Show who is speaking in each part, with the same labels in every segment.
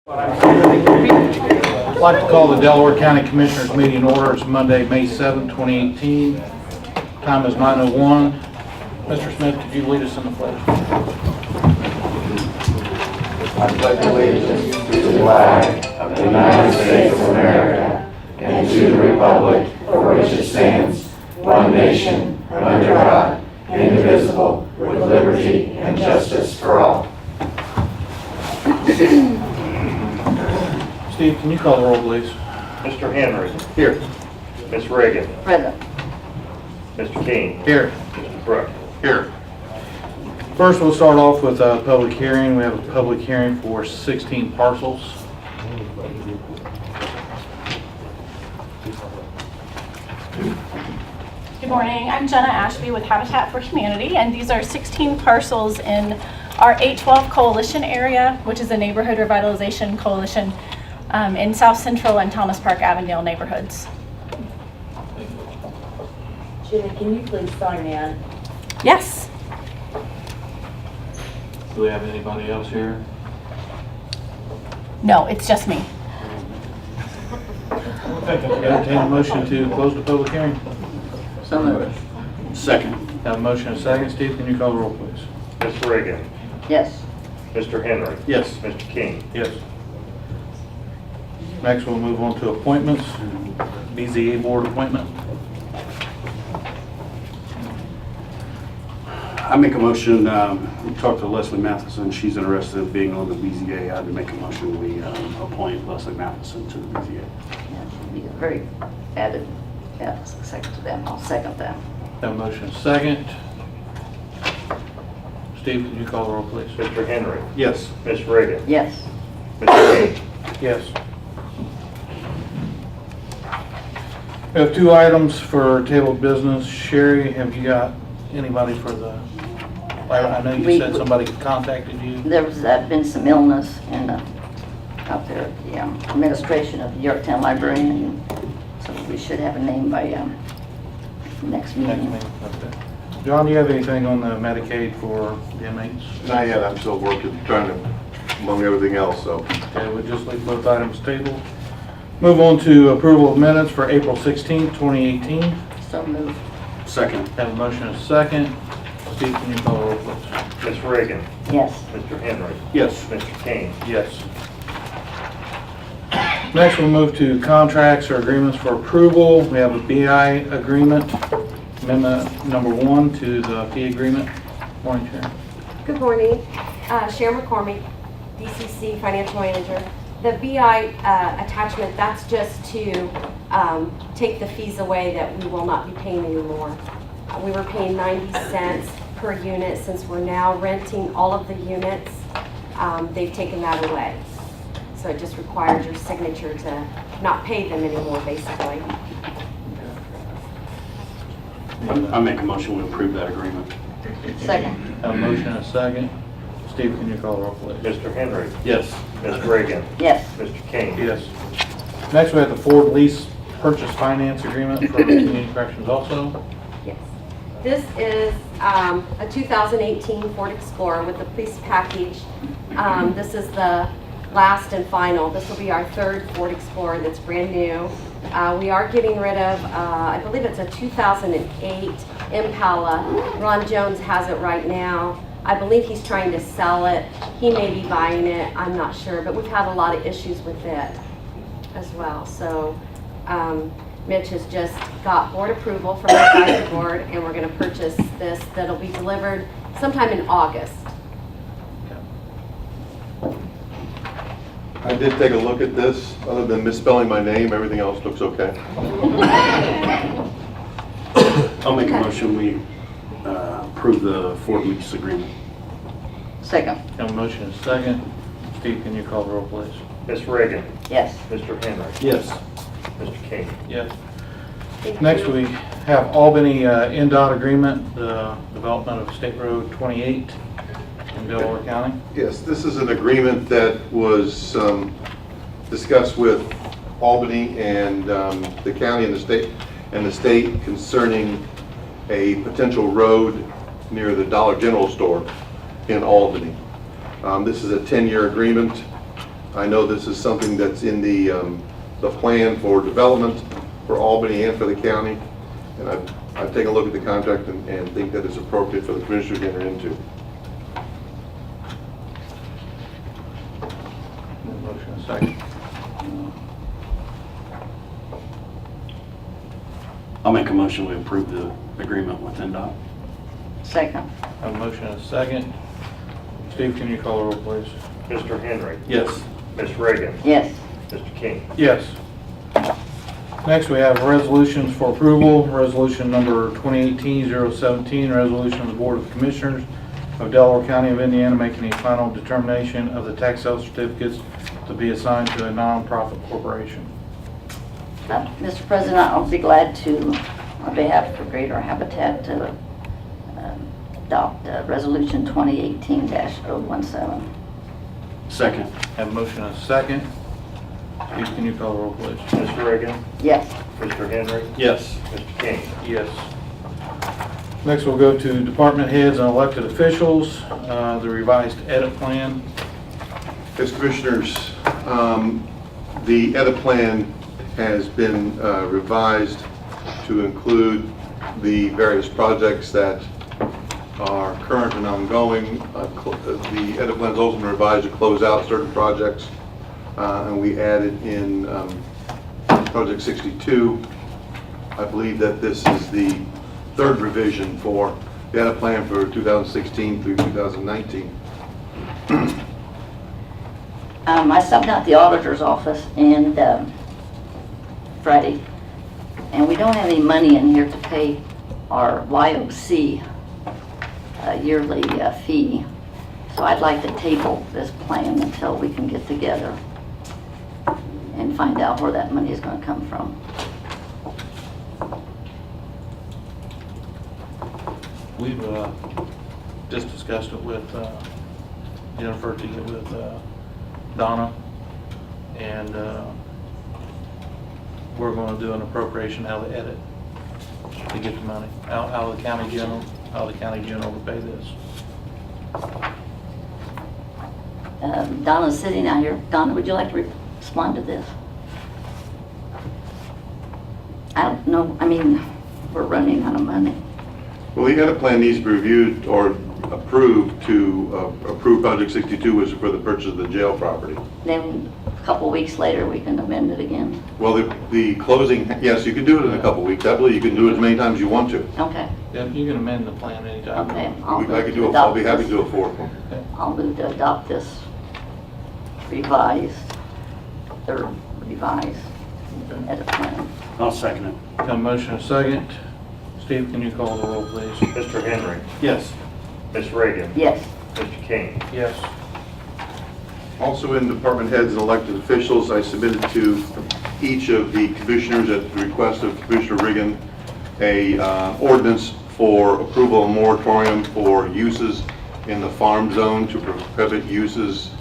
Speaker 1: I'd like to call the Delaware County Commissioners meeting order. It's Monday, May 7, 2018. Time is 9:01. Mr. Smith, could you lead us in the pledge?
Speaker 2: I pledge allegiance to the flag of the United States of America and to the republic for which it stands, one nation, under God, indivisible, with liberty and justice for all.
Speaker 1: Steve, can you call the roll, please?
Speaker 3: Mr. Henry.
Speaker 1: Here.
Speaker 3: Ms. Reagan.
Speaker 4: Present.
Speaker 3: Mr. King.
Speaker 1: Here.
Speaker 3: Mr. Brook.
Speaker 1: Here. First, we'll start off with a public hearing. We have a public hearing for 16 parcels.
Speaker 5: Good morning, I'm Jenna Ashby with Habitat for Humanity, and these are 16 parcels in our 812 coalition area, which is a neighborhood revitalization coalition in South Central and Thomas Park Avondale neighborhoods.
Speaker 4: Judy, can you please sign in?
Speaker 5: Yes.
Speaker 1: Do we have anybody else here?
Speaker 5: No, it's just me.
Speaker 1: Entertain a motion to close the public hearing.
Speaker 4: So moved.
Speaker 1: Second. Have a motion and a second. Steve, can you call the roll, please?
Speaker 3: Ms. Reagan.
Speaker 4: Yes.
Speaker 3: Mr. Henry.
Speaker 1: Yes.
Speaker 3: Mr. King.
Speaker 1: Yes. Next, we'll move on to appointments. BZA board appointment.
Speaker 6: I make a motion, we talked to Leslie Matheson, she's interested in being on the BZA. I'd make a motion, we appoint Leslie Matheson to the BZA.
Speaker 4: Yeah, she'd be a very added, second to them. I'll second that.
Speaker 1: Have a motion and a second. Steve, can you call the roll, please?
Speaker 3: Mr. Henry.
Speaker 1: Yes.
Speaker 3: Ms. Reagan.
Speaker 4: Yes.
Speaker 3: Mr. King.
Speaker 1: Yes. We have two items for table business. Sherry, have you got anybody for the, I know you said somebody contacted you.
Speaker 4: There's been some illness in out there at the administration of the Yorktown Library, and so we should have a name by next meeting.
Speaker 1: Okay. John, do you have anything on the Medicaid for the inmates?
Speaker 7: Not yet, I'm still working, trying to, among everything else, so.
Speaker 1: Okay, we'll just leave both items tabled. Move on to approval of minutes for April 16, 2018.
Speaker 4: So moved.
Speaker 6: Second.
Speaker 1: Have a motion and a second. Steve, can you call the roll, please?
Speaker 3: Ms. Reagan.
Speaker 4: Yes.
Speaker 3: Mr. Henry.
Speaker 6: Yes.
Speaker 3: Mr. King.
Speaker 1: Yes. Next, we'll move to contracts or agreements for approval. We have a BI agreement, amendment number 1 to the fee agreement. Morning, Sharon.
Speaker 8: Good morning. Sharon McCormick, DCC Financial Manager. The BI attachment, that's just to take the fees away that we will not be paying anymore. We were paying 90 cents per unit. Since we're now renting all of the units, they've taken that away. So it just requires your signature to not pay them anymore, basically.
Speaker 6: I make a motion, we approve that agreement.
Speaker 4: Second.
Speaker 1: Have a motion and a second. Steve, can you call the roll, please?
Speaker 3: Mr. Henry.
Speaker 1: Yes.
Speaker 3: Ms. Reagan.
Speaker 4: Yes.
Speaker 3: Mr. King.
Speaker 1: Yes. Next, we have the Ford lease purchase finance agreement for community corrections also.
Speaker 8: Yes. This is a 2018 Ford Explorer with the police package. This is the last and final. This will be our third Ford Explorer that's brand new. We are getting rid of, I believe it's a 2008 Impala. Ron Jones has it right now. I believe he's trying to sell it. He may be buying it, I'm not sure, but we've had a lot of issues with it as well. So Mitch has just got board approval from the advisory board, and we're going to purchase this that'll be delivered sometime in August.
Speaker 7: I did take a look at this, other than misspelling my name, everything else looks okay.
Speaker 6: I'll make a motion, we approve the Ford lease agreement.
Speaker 4: Second.
Speaker 1: Have a motion and a second. Steve, can you call the roll, please?
Speaker 3: Ms. Reagan.
Speaker 4: Yes.
Speaker 3: Mr. Henry.
Speaker 1: Yes.
Speaker 3: Mr. King.
Speaker 1: Yes.
Speaker 8: Thank
Speaker 1: Next,
Speaker 8: you.
Speaker 1: we have Albany NDOT agreement, the development of State Road 28 in Delaware County.
Speaker 7: Yes, this is an agreement that was discussed with Albany and the county and the state concerning a potential road near the Dollar General store in Albany. This is a 10-year agreement. I know this is something that's in the plan for development for Albany and for the county, and I've taken a look at the contract and think that it's appropriate for the commissioners to enter into.
Speaker 1: Motion and second.
Speaker 6: I'll make a motion we approve the agreement with NDOT.
Speaker 4: Second.
Speaker 1: Have a motion and a second. Steve, can you call the roll, please?
Speaker 3: Mr. Henry.
Speaker 6: Yes.
Speaker 3: Ms. Reagan.
Speaker 4: Yes.
Speaker 3: Mr. King.
Speaker 1: Yes. Next, we have resolutions for approval. Resolution number 2018-017, resolution of the Board of Commissioners of Delaware County of Indiana making a final determination of the tax sale certificates to be assigned to a nonprofit corporation.
Speaker 4: Mr. President, I'll be glad to, on behalf of Greater Habitat, to adopt Resolution 2018-017.
Speaker 6: Second.
Speaker 1: Have a motion and a second. Steve, can you call the roll, please?
Speaker 3: Ms. Reagan.
Speaker 4: Yes.
Speaker 3: Mr. Henry.
Speaker 6: Yes.
Speaker 3: Mr. King.
Speaker 1: Yes. Next, we'll go to department heads and elected officials, the revised edit plan.
Speaker 7: As commissioners, the edit plan has been revised to include the various projects that are current and ongoing. The edit plan is also been revised to close out certain projects, and we added in Project 62. I believe that this is the third revision for the edit plan for 2016 through 2019.
Speaker 4: I subbed out the auditor's office and Friday, and we don't have any money in here to pay our YOC yearly fee. So I'd like to table this plan until we can get together and find out where that money is going to come from.
Speaker 1: We've just discussed it with Jennifer, to get with Donna, and we're going to do an appropriation out of the edit to get the money out of the county general, to pay this.
Speaker 4: Donna's sitting out here. Donna, would you like to respond to this? I don't know. I mean, we're running out of money.
Speaker 7: Well, the edit plan needs to be reviewed or approved to approve Project 62, which is for the purchase of the jail property.
Speaker 4: Then a couple weeks later, we can amend it again.
Speaker 7: Well, the closing, yes, you can do it in a couple weeks. I believe you can do it as many times as you want to.
Speaker 4: Okay.
Speaker 1: Yeah, you can amend the plan anytime.
Speaker 4: Okay.
Speaker 7: I'll be happy to do a fourth one.
Speaker 4: I'll move to adopt this revised, third revised edit plan.
Speaker 6: I'll second it.
Speaker 1: Got a motion and a second. Steve, can you call the roll, please?
Speaker 3: Mr. Henry.
Speaker 6: Yes.
Speaker 3: Ms. Reagan.
Speaker 4: Yes.
Speaker 3: Mr. King.
Speaker 1: Yes.
Speaker 7: Also in department heads and elected officials, I submitted to each of the commissioners at the request of Commissioner Reagan a ordinance for approval of moratorium for uses in the farm zone to prohibit uses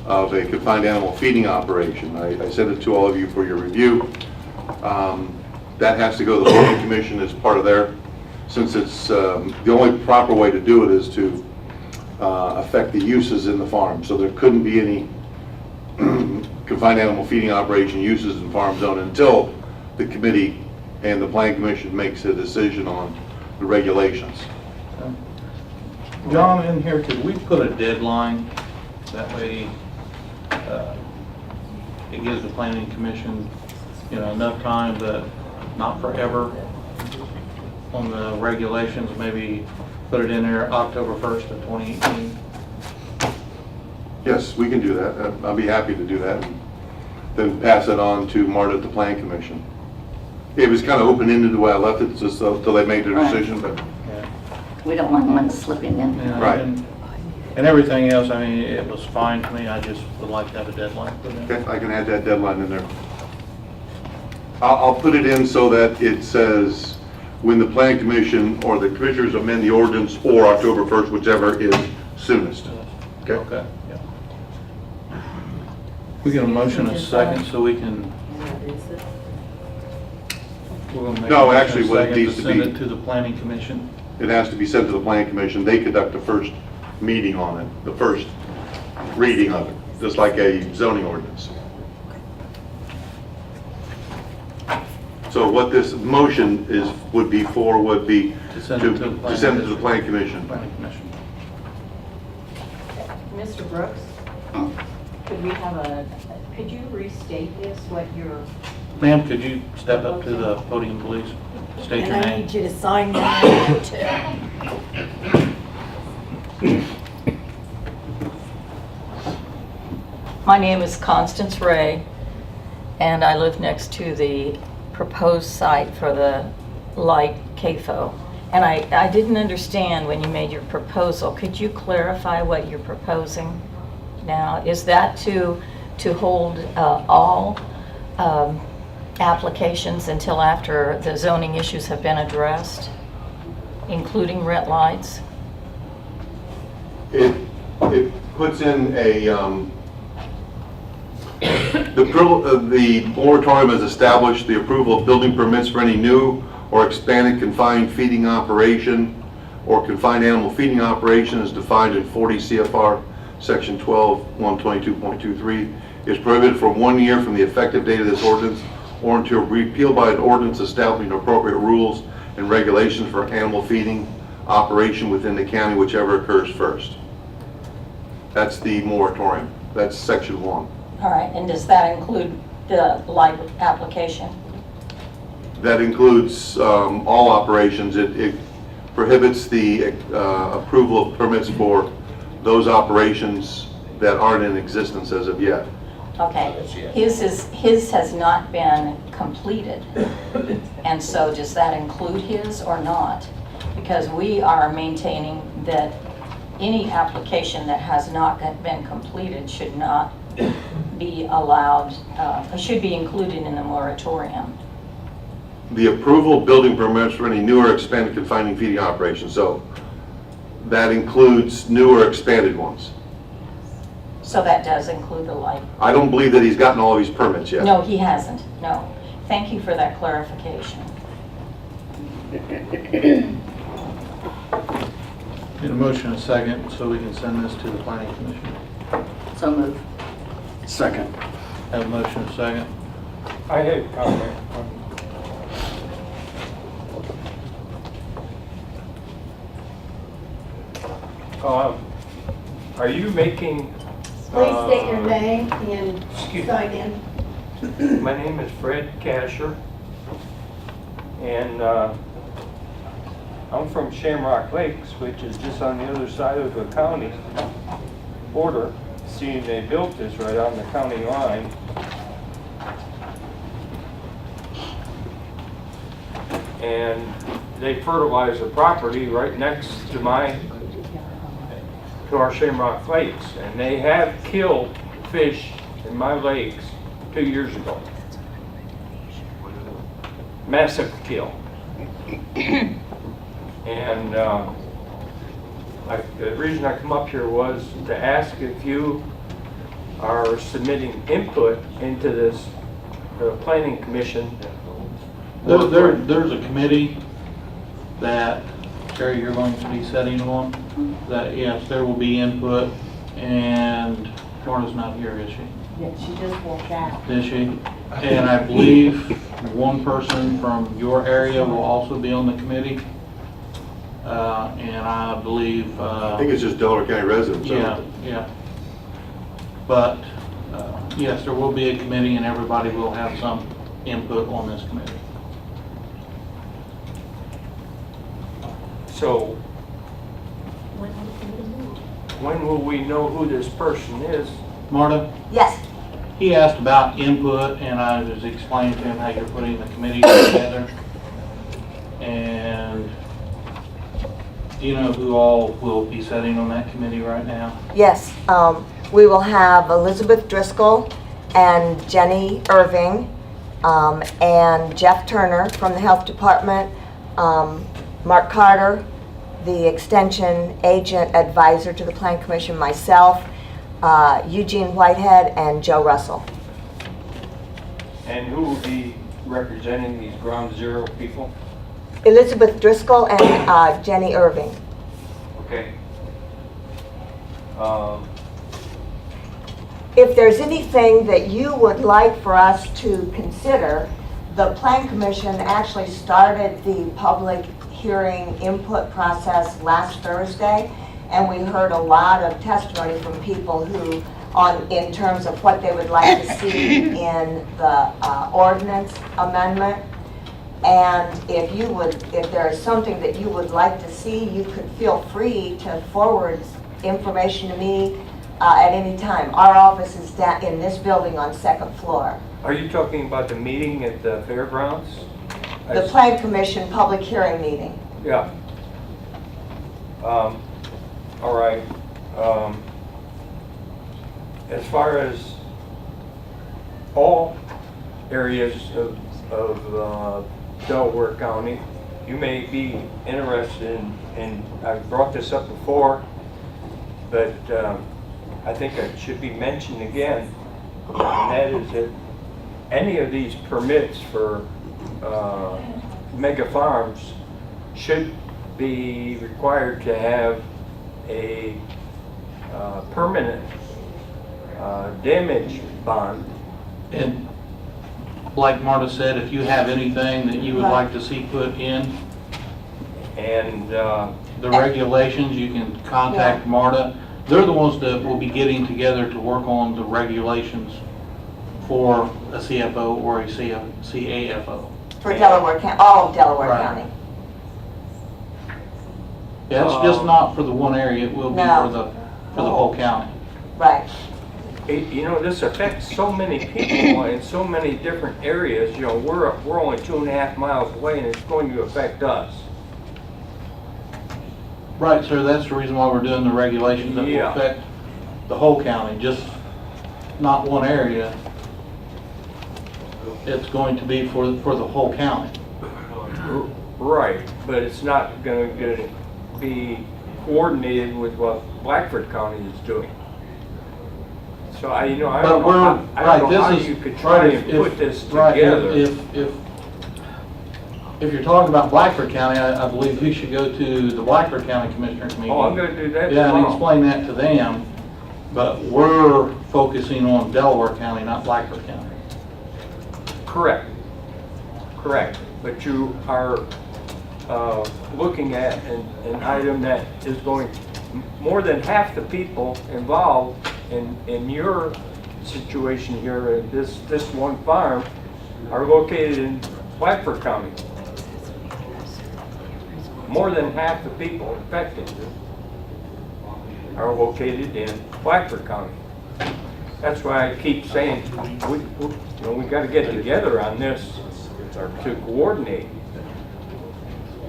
Speaker 7: of a confined animal feeding operation. I sent it to all of you for your review. That has to go to the Planning Commission as part of their, since it's the only proper way to do it is to affect the uses in the farm. So there couldn't be any confined animal feeding operation uses in farm zone until the committee and the Planning Commission makes a decision on the regulations.
Speaker 1: John, in here, could we put a deadline? That way, it gives the Planning Commission, enough time, but not forever, on the regulations. Maybe put it in there October 1st of 2018.
Speaker 7: Yes, we can do that. I'll be happy to do that. And then pass it on to Marta at the Planning Commission. It was kind of open-ended the way I left it, just until they made their
Speaker 4: Right.
Speaker 7: decision, but
Speaker 1: Yeah.
Speaker 4: We don't want one slipping in.
Speaker 1: Yeah,
Speaker 7: Right.
Speaker 1: And everything else, I mean, it was fine to me. I just would like to have a deadline put in.
Speaker 7: okay, I can add that deadline in there. I'll put it in so that it says when the Planning Commission or the Commissioners amend the ordinance, or October 1st, whichever is soonest. Okay?
Speaker 1: Okay, yeah. We get a motion in a second so we can. we're gonna make
Speaker 7: No,
Speaker 1: a motion
Speaker 7: actually,
Speaker 1: in a
Speaker 7: what it
Speaker 1: second
Speaker 7: needs to
Speaker 1: Send
Speaker 7: be-
Speaker 1: it to the Planning Commission.
Speaker 7: It has to be sent to the Planning Commission. They conduct the first meeting on it, the first reading of it. just like a zoning ordinance. So what this motion is, would be
Speaker 1: To send it to the
Speaker 7: to send it to the planning commission.
Speaker 1: Planning Commission.
Speaker 9: Mr. Brooks, could you restate this, what your,
Speaker 1: Ma'am, could you step up to the podium, please? State your
Speaker 9: and I
Speaker 1: name.
Speaker 9: need you to sign that too.
Speaker 10: My name is Constance Ray, and I live next to the proposed site for the light CAFO. And I didn't understand when you made your proposal. Could you clarify what you're proposing now? Is that to hold all applications until after the zoning issues have been addressed, including red lights?
Speaker 7: It puts in a, the moratorium has established the approval of building permits for any new or expanded confined feeding operation or confined animal feeding operation as defined in 40 CFR section 12-122.23 is prohibited for 1 year from the effective date of this ordinance or until repealed by an ordinance establishing appropriate rules and regulations for animal feeding operation within the county, whichever occurs first. That's the moratorium. That's section 1.
Speaker 10: All right, and does that include the light application?
Speaker 7: That includes all operations. It prohibits the approval of permits for those operations that aren't in existence as of yet.
Speaker 10: Okay, his has not been completed, and so does that include his or not? Because we are maintaining that any application that has not been completed should not be allowed, should be included in the moratorium.
Speaker 7: The approval of building permits for any new or expanded confining feeding operations. So that includes new or expanded ones.
Speaker 10: So that does include the light?
Speaker 7: I don't believe that he's gotten all of his permits yet.
Speaker 10: No, he hasn't, no. Thank you for that clarification.
Speaker 1: Need a motion and a second so we can send this to the Planning Commission.
Speaker 4: So move.
Speaker 6: Second.
Speaker 1: Have a motion and a second.
Speaker 11: I had a comment. Are you making?
Speaker 9: Please state your name and
Speaker 11: Excuse
Speaker 9: sign in.
Speaker 11: My name is Fred Casher, and I'm from Shamrock Lakes, which is just on the other side of the county border. Seeing they built this right on the county line. And they fertilize the property right next to our Shamrock Lakes, and they have killed fish in my lakes 2 years ago. Massive kill. And the reason I come up here was to ask if you are submitting input into this, the Planning Commission.
Speaker 1: There's a committee that, Terry, you're going to be setting on, that, yes, there will be input, and Marta's not here, is she?
Speaker 9: Yeah, she just walked out.
Speaker 1: Is she? And I believe one person from your area will also be on the committee. And I believe...
Speaker 7: I think it's just Delaware County residents.
Speaker 1: Yeah. But, yes, there will be a committee and everybody will have some input on this committee.
Speaker 11: So when will we know who this person is?
Speaker 1: Marta,
Speaker 8: Yes.
Speaker 1: he asked about input and I just explained to him how you're putting the committee together. And do you know who all will be sitting on that committee right now?
Speaker 12: Yes, we will have Elizabeth Driscoll and Jenny Irving, and Jeff Turner from the Health Department, Mark Carter, the Extension Agent Advisor to the Plan Commission, myself, Eugene Whitehead, and Joe Russell.
Speaker 11: And who will be representing these Ground Zero people?
Speaker 12: Elizabeth Driscoll and Jenny Irving.
Speaker 11: Okay.
Speaker 12: if there's anything that you would like for us to consider, the Plan Commission actually started the public hearing input process last Thursday, and we heard a lot of testimony from people who, in terms of what they would like to see in the ordinance amendment. And if there is something that you would like to see, you could feel free to forward information to me at any time. Our office is down in this building on 2nd floor.
Speaker 11: Are you talking about the meeting at the fairgrounds?
Speaker 12: The Plan Commission public hearing meeting.
Speaker 11: Yeah. All right. As far as all areas of Delaware County, you may be interested in, I've brought this up before, but I think it should be mentioned again, and that is that any of these permits for mega farms should be required to have a permanent damage bond.
Speaker 1: And like Marta said, if you have anything that you would like to see put in
Speaker 11: And
Speaker 1: the regulations, you can contact Marta. They're the ones that will be getting together to work on the regulations for a CFO or a CAFO.
Speaker 12: For Delaware County, all of Delaware
Speaker 1: Right.
Speaker 12: County.
Speaker 1: Yeah, it's just not for the one area, it will be
Speaker 12: No.
Speaker 1: for the whole county.
Speaker 12: Right.
Speaker 11: you know, this affects so many people in so many different areas. You know, we're only 2.5 miles away, and it's going to affect us.
Speaker 1: Right, sir, that's the reason why we're doing the regulations that will
Speaker 11: Yeah.
Speaker 1: affect the whole county, just not one area. It's going to be for the whole county.
Speaker 11: Right, but it's not going to be coordinated with what Blackford County is doing. So I don't know how you could try and put this together.
Speaker 1: If you're talking about Blackford County, I believe you should go to the Blackford County Commissioners meeting.
Speaker 11: Oh, I'm going to do that
Speaker 1: Yeah, and
Speaker 11: tomorrow.
Speaker 1: explain that to them, but we're focusing on Delaware County, not Blackford County.
Speaker 11: Correct. But you are looking at an item that is going, more than half the people involved in your situation here, in this one farm, are located in Blackford County. More than half the people affected are located in Blackford County. That's why I keep saying, we got to get together on this to coordinate.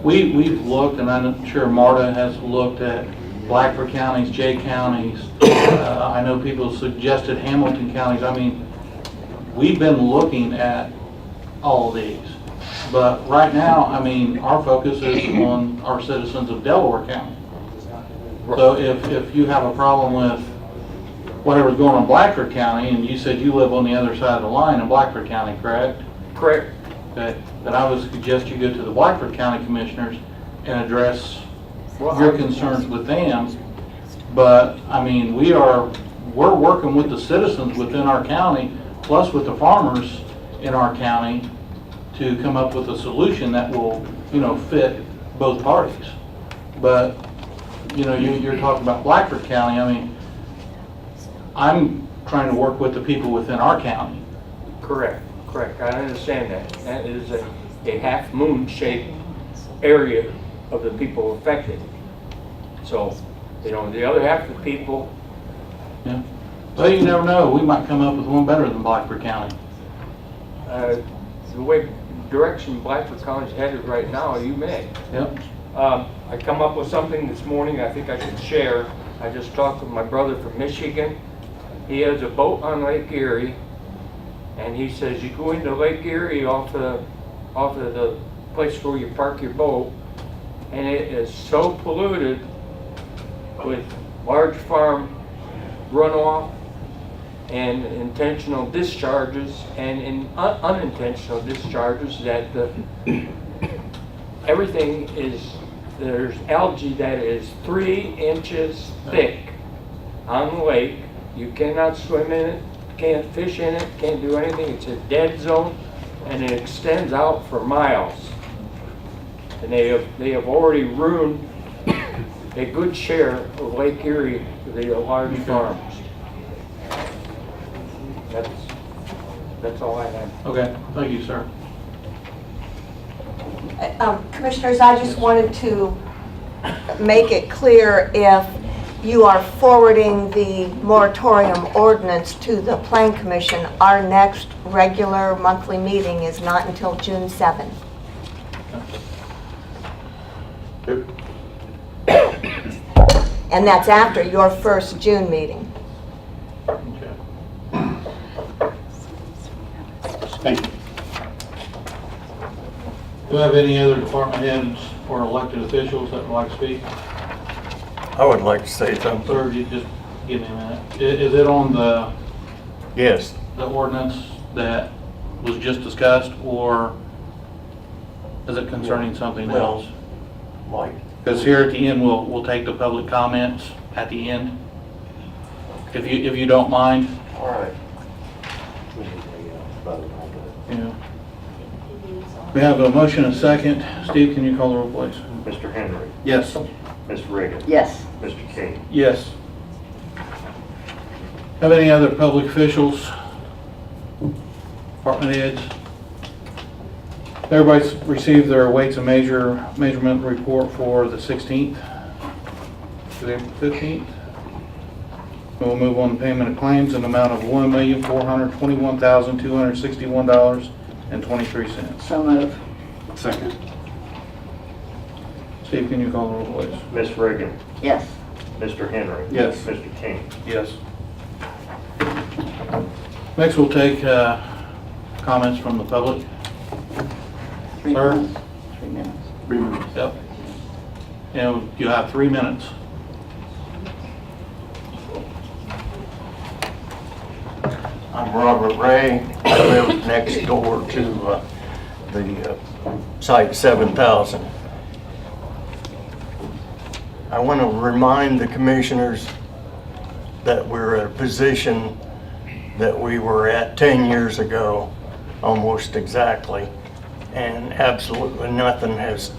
Speaker 1: We've looked, and I'm sure Marta has looked at Blackford counties, Jay counties. I know people suggested Hamilton counties. I mean, we've been looking at all of these. But right now, I mean, our focus is on our citizens of Delaware County. So if you have a problem with whatever's going on in Blackford County, and you said you live on the other side of the line in Blackford County, correct?
Speaker 11: Correct.
Speaker 1: Okay, then I would suggest you go to the Blackford County Commissioners and address your concerns with them. But, I mean, we're working with the citizens within our county, plus with the farmers in our county, to come up with a solution that will, fit both parties. But, you're talking about Blackford County. I mean, I'm trying to work with the people within our county.
Speaker 11: Correct. I understand that. That is a half-moon shaped area of the people affected. So, the other half of the people.
Speaker 1: Yeah. Well, you never know. We might come up with one better than Blackford County.
Speaker 11: The way direction Blackford County is headed right now, you may.
Speaker 1: Yep.
Speaker 11: I come up with something this morning I think I can share. I just talked with my brother from Michigan. He has a boat on Lake Erie, and he says you go into Lake Erie off of the place where you park your boat, and it is so polluted with large farm runoff and intentional discharges and unintentional discharges that everything there's algae that is 3 inches thick on the lake, You cannot swim in it, can't fish in it, can't do anything. It's a dead zone, and it extends out for miles. And they have already ruined a good share of Lake Erie for the large farms. That's all I have.
Speaker 1: Okay, thank you, sir.
Speaker 12: Commissioners, I just wanted to make it clear, if you are forwarding the moratorium ordinance to the Plan Commission, our next regular monthly meeting is not until June 7th. And that's after your first June meeting.
Speaker 1: Okay.
Speaker 6: Thank you.
Speaker 1: Do we have any other department heads or elected officials that would like to speak?
Speaker 13: I would like to say something.
Speaker 1: Sir, you just give me a minute. Is it on the
Speaker 13: Yes,
Speaker 1: ordinance that was just discussed, or is it concerning something
Speaker 13: Well,
Speaker 1: else?
Speaker 13: Mike.
Speaker 1: Because here at the end, we'll take the public comments at the end, if you don't mind.
Speaker 13: All right.
Speaker 1: Yeah. We have a motion and a second. Steve, can you call the roll, please?
Speaker 3: Mr. Henry.
Speaker 1: Yes.
Speaker 3: Ms. Reagan.
Speaker 4: Yes.
Speaker 3: Mr. King.
Speaker 1: Yes. Have any other public officials, department heads? Everybody's received their weights and measurement report for the 16th, today 15th. We'll move on to payment of claims in the amount of $1,421,261.23.
Speaker 4: So move.
Speaker 6: Second.
Speaker 1: Steve, can you call the roll, please?
Speaker 3: Ms. Reagan.
Speaker 4: Yes.
Speaker 3: Mr. Henry.
Speaker 1: Yes.
Speaker 3: Mr. King.
Speaker 1: Yes. Next, we'll take comments from the public.
Speaker 4: 3
Speaker 1: Sir?
Speaker 4: minutes. 3 minutes.
Speaker 6: 3 minutes.
Speaker 1: Yep. And you have 3 minutes.
Speaker 13: I'm Robert Ray. I live next door to the site 7000. I want to remind the commissioners that we're at a position that we were at 10 years ago, almost exactly, and absolutely nothing has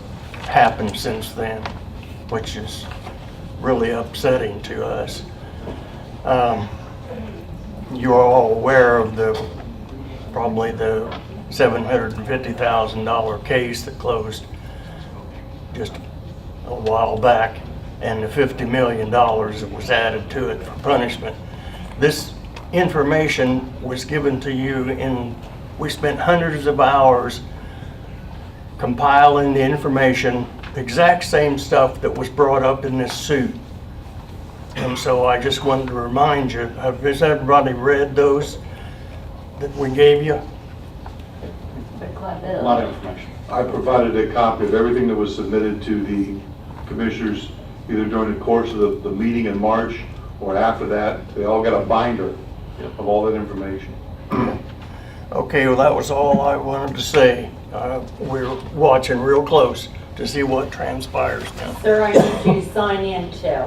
Speaker 13: happened since then, which is really upsetting to us. You're all aware of probably the $750,000 case that closed just a while back, and the $50 million that was added to it for punishment. This information was given to you we spent hundreds of hours compiling the information, the exact same stuff that was brought up in this suit. And so I just wanted to remind you, has everybody read those that we gave you?
Speaker 6: A lot of information.
Speaker 7: I provided a copy of everything that was submitted to the commissioners, either during the course of the meeting in March or after that. They all got a binder of all that information.
Speaker 13: Okay, well, that was all I wanted to say. We're watching real close to see what transpires now.
Speaker 9: Sir, I need you to sign in too.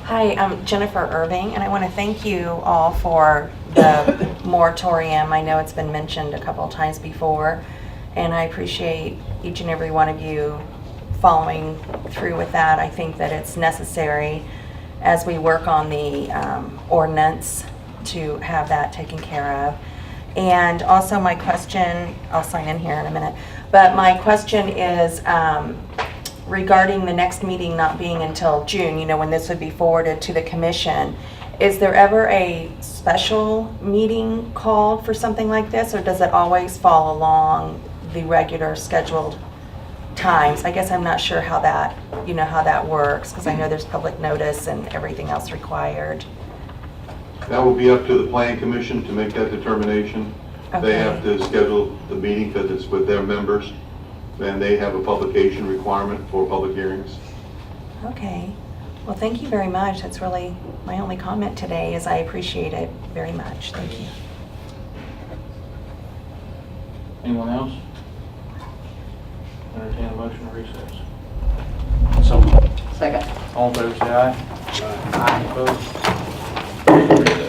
Speaker 14: Hi, I'm Jennifer Irving, and I want to thank you all for the moratorium. I know it's been mentioned a couple of times before, and I appreciate each and every one of you following through with that. I think that it's necessary as we work on the ordinance to have that taken care of. And also my question, I'll sign in here in a minute, but my question is regarding the next meeting not being until June, you know, when this would be forwarded to the commission. Is there ever a special meeting called for something like this, or does it always fall along the regular scheduled times? I guess I'm not sure how that, you know, how that works, because I know there's public notice and everything else required.
Speaker 7: That will be up to the Plan Commission to make that determination.
Speaker 14: Okay.
Speaker 7: They have to schedule the meeting because it's with their members, and they have a publication requirement for public hearings.
Speaker 14: Okay. Well, thank you very much. That's really my only comment today is I appreciate it very much. Thank you.
Speaker 1: Anyone else? Entertain a motion to recess.
Speaker 6: So,
Speaker 4: Second.
Speaker 1: All in favor, say aye. Aye. Opposed?